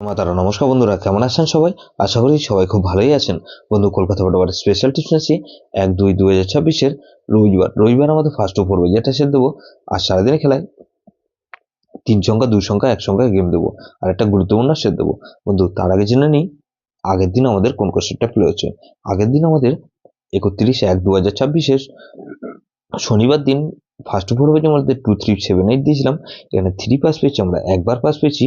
মাতারা নমস্কার বন্ধুরা, কেমন আছেন সবাই? আশা করি সবাই খুব ভালোই আছেন। বন্ধু, কলকাতা ফুটবল স্পেশাল টিপস নিচ্ছি 1-2-2026 রবিবার আমাদের ফার্স্ট পড়বে, যেটা সেট দেবো। আর সারাদিনে খেলায় 3 সংখ্যা 2 সংখ্যা 1 সংখ্যা গেম দেবো, আর একটা গুরুত্বপূর্ণ সেট দেবো। বন্ধু, তার আগে জেনে নিই আগের দিন আমাদের কোন কোন সেটটা প্লে হচ্ছে। আগের দিন আমাদের 31-1-2026 শনিবার দিন ফার্স্ট পর্বের মধ্যে 2-3-7-8 দিয়েছিলাম। এখানে 3 পাস পেয়েছি আমরা, একবার পাস পেয়েছি।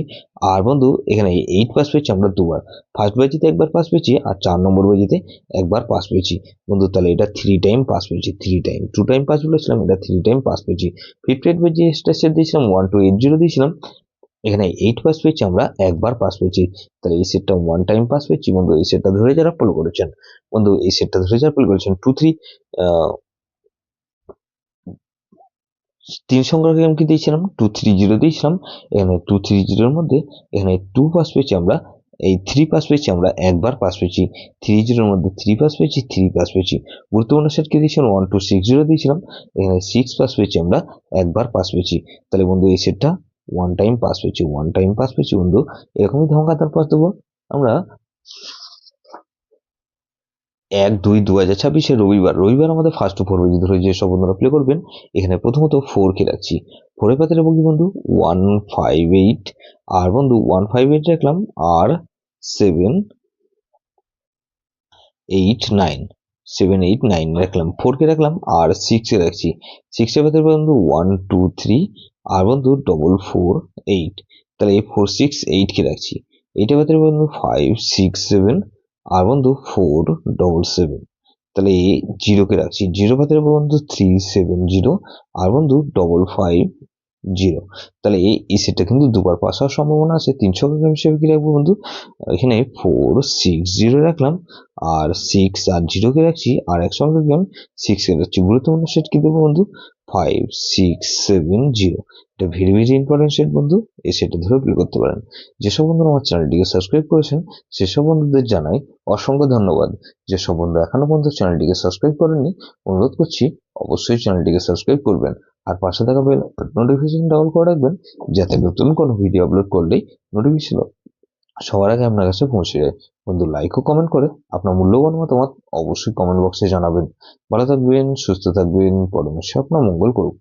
আর বন্ধু, এখানে 8 পাস পেয়েছি আমরা দুবার। ফার্স্ট বাজিতে একবার পাস পেয়েছি, আর 4 নম্বর বাজিতে একবার পাস পেয়েছি। বন্ধু, তাহলে এটা 3 টাইম পাস পেয়েছি। 3 টাইম 2 টাইম পাস বলেছিলাম, এটা 3 টাইম পাস পেয়েছি। ফিফথ রেট বাজি সেট দিয়েছিলাম 1-2-8-0 দিয়েছিলাম। এখানে 8 পাস পেয়েছি আমরা, একবার পাস পেয়েছি। তাহলে এই সেটটা 1 টাইম পাস পেয়েছি। বন্ধু, এই সেটটা ধরে যারা ফলো করেছেন, বন্ধু এই সেটটা ধরে যারা ফলো করেছেন 3 সংখ্যার গেমকে দিয়েছিলাম 2-3-0 দিয়েছিলাম। এখানে 2-3-0 মধ্যে এখানে 2 পাস পেয়েছি আমরা, এই 3 পাস পেয়েছি আমরা, একবার পাস পেয়েছি। 3-0 মধ্যে 3 পাস পেয়েছি, 3 পাস পেয়েছি। গুরুত্বপূর্ণ সেটকে দিয়েছিলাম 1-2-6-0 দিয়েছিলাম। এখানে 6 পাস পেয়েছি আমরা, একবার পাস পেয়েছি। তাহলে বন্ধু, এই সেটটা 1 টাইম পাস পেয়েছি। 1 টাইম পাস পেয়েছি বন্ধু। এরকমই ধামাকাদার পাস দেবো আমরা 1-2-2026 রবিবার আমাদের ফার্স্ট ফোর ধরে যেসব বন্ধুরা প্লে করবেন। এখানে প্রথমত 4 কে রাখছি। 4 এর পাতে রাখবো কি বন্ধু 158, আর বন্ধু 158 রাখলাম, আর 7-8-9 7-8-9 রাখলাম। 4 কে রাখলাম, আর 6 এ রাখছি। 6 এর পাতে বন্ধু 1-2-3, আর বন্ধু 4-4-8। তাহলে এই 4-6-8 কে রাখছি। এইটার পাতে বন্ধু 5-6-7, আর বন্ধু 4-7-7। তাহলে এই 0 কে রাখছি। 0 পাতে বন্ধু 3-7-0, আর বন্ধু 5-5-0। তাহলে এই সেটটা কিন্তু দুবার পাস হওয়ার সম্ভাবনা আছে। 3 সংখ্যক গেম হিসেবে কি রাখবো বন্ধু, এখানে 4-6-0 রাখলাম, আর 6 আর 0 কে রাখছি, আর এক সংখ্যক গেম 6 কে রাখছি। গুরুত্বপূর্ণ সেট কি দেবো বন্ধু 5-6-7-0। এটা ভেরি ভেরি ইম্পর্টেন্ট সেট বন্ধু, এই সেটটা ধরে প্লে করতে পারেন। যেসব বন্ধুরা আমার চ্যানেলটিকে সাবস্ক্রাইব করেছেন সেসব বন্ধুদের জানাই অসংখ্য ধন্যবাদ। যেসব বন্ধু এখনো পর্যন্ত চ্যানেলটিকে সাবস্ক্রাইব করেননি, অনুরোধ করছি অবশ্যই চ্যানেলটিকে সাবস্ক্রাইব করবেন, আর পাশে থাকা বেল নোটিফিকেশন ডাউন করে রাখবেন, যাতে নতুন কোনো ভিডিও আপলোড করলেই নোটিফিকেশন সবার আগে আপনার কাছে পৌঁছে যায়। বন্ধু, লাইক ও কমেন্ট করে আপনার মূল্যবান মতামত অবশ্যই কমেন্ট বক্সে জানাবেন। ভালো থাকবেন, সুস্থ থাকবেন, পরমেশ্বর আপনার মঙ্গল করুক।